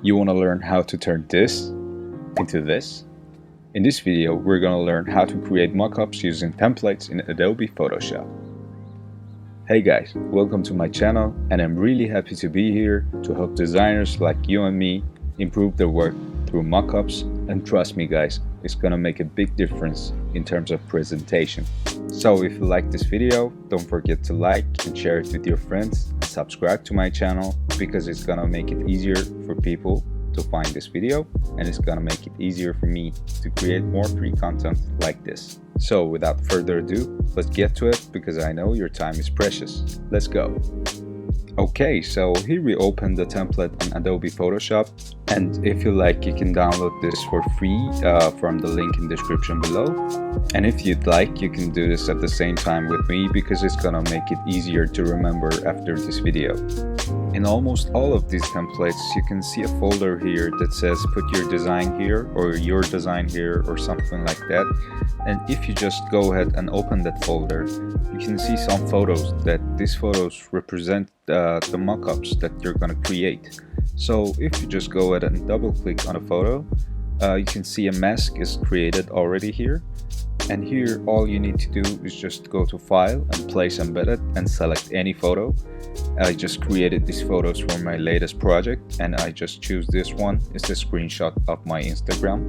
You want to learn how to turn this into this? In this video, we're going to learn how to create mockups using templates in Adobe Photoshop. Hey guys, welcome to my channel, and I'm really happy to be here to help designers like you and me improve their work through mockups, and trust me guys, it's gonna make a big difference in terms of presentation. So if you like this video, don't forget to like and share it with your friends and subscribe to my channel, because it's gonna make it easier for people to find this video, and it's gonna make it easier for me to create more free content like this. So without further ado, let's get to it, because I know your time is precious. Let's go. Okay, so here we open the template on Adobe Photoshop, and if you like, you can download this for free from the link in the description below. And if you'd like, you can do this at the same time with me, because it's gonna make it easier to remember after this video. In almost all of these templates, you can see a folder here that says put your design here, or your design here, or something like that. And if you just go ahead and open that folder, you can see some photos that these photos represent the mockups that you're going to create. So if you just go ahead and double click on a photo, you can see a mask is created already here. And here all you need to do is just go to File and Place Embedded and select any photo. I just created these photos for my latest project, and I just choose this one. It's a screenshot of my Instagram,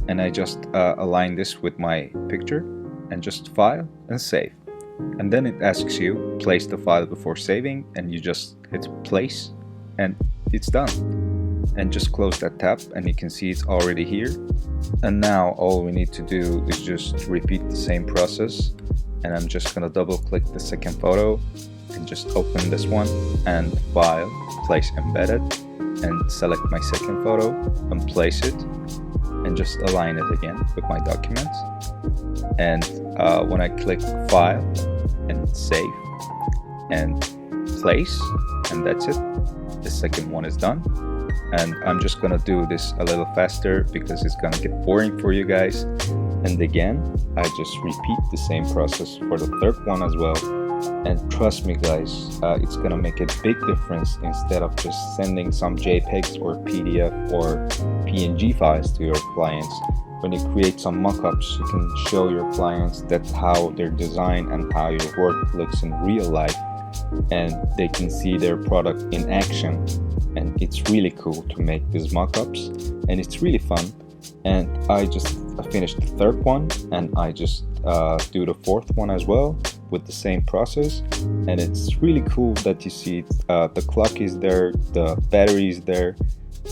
and I just align this with my picture and just File and Save. And then it asks you place the file before saving, and you just hit place and it's done. And just close that tab, and you can see it's already here. And now all we need to do is just repeat the same process, and I'm just gonna double click the second photo and just open this one and File, Place Embedded, and select my second photo and place it, and just align it again with my document. And when I click File and Save and Place, and that's it, the second one is done. And I'm just gonna do this a little faster because it's gonna get boring for you guys. And again, I just repeat the same process for the third one as well. And trust me guys, it's gonna make a big difference. Instead of just sending some JPEGs or PDF or PNG files to your clients, when you create some mockups, you can show your clients that how their design and how your work looks in real life, and they can see their product in action. And it's really cool to make these mockups, and it's really fun. And I just finished the third one, and I just do the fourth one as well with the same process. And it's really cool that you see the clock is there, the battery is there,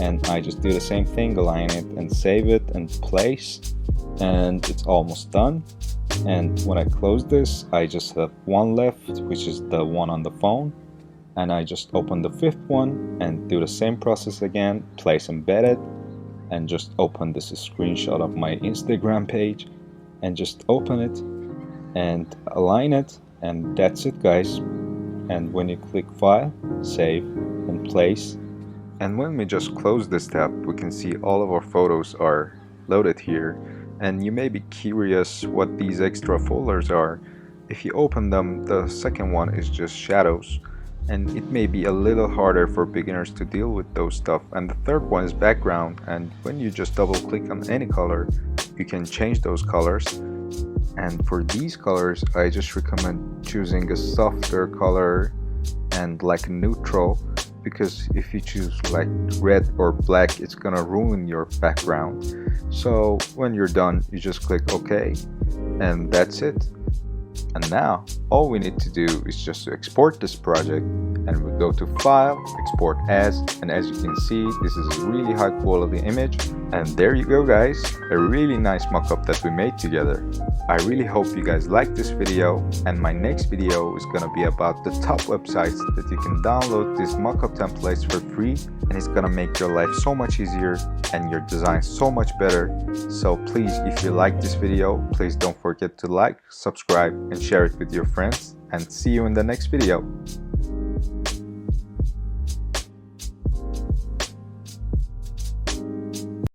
and I just do the same thing, align it and save it and place, and it's almost done. And when I close this, I just have one left, which is the one on the phone. And I just open the fifth one and do the same process again, place embedded, and just open this screenshot of my Instagram page and just open it and align it, and that's it guys. And when you click File, Save and Place, and when we just close this tab, we can see all of our photos are loaded here. And you may be curious what these extra folders are. If you open them, the second one is just shadows, and it may be a little harder for beginners to deal with those stuff. And the third one is background, and when you just double click on any color, you can change those colors. And for these colors, I just recommend choosing a softer color and like neutral, because if you choose like red or black, it's gonna ruin your background. So when you're done, you just click OK, and that's it. And now all we need to do is just to export this project, and we go to File, Export As, and as you can see, this is a really high quality image. And there you go guys, a really nice mockup that we made together. I really hope you guys like this video, and my next video is gonna be about the top websites that you can download these mockup templates for free, and it's gonna make your life so much easier and your design so much better. So please, if you like this video, please don't forget to like, subscribe, and share it with your friends, and see you in the next video.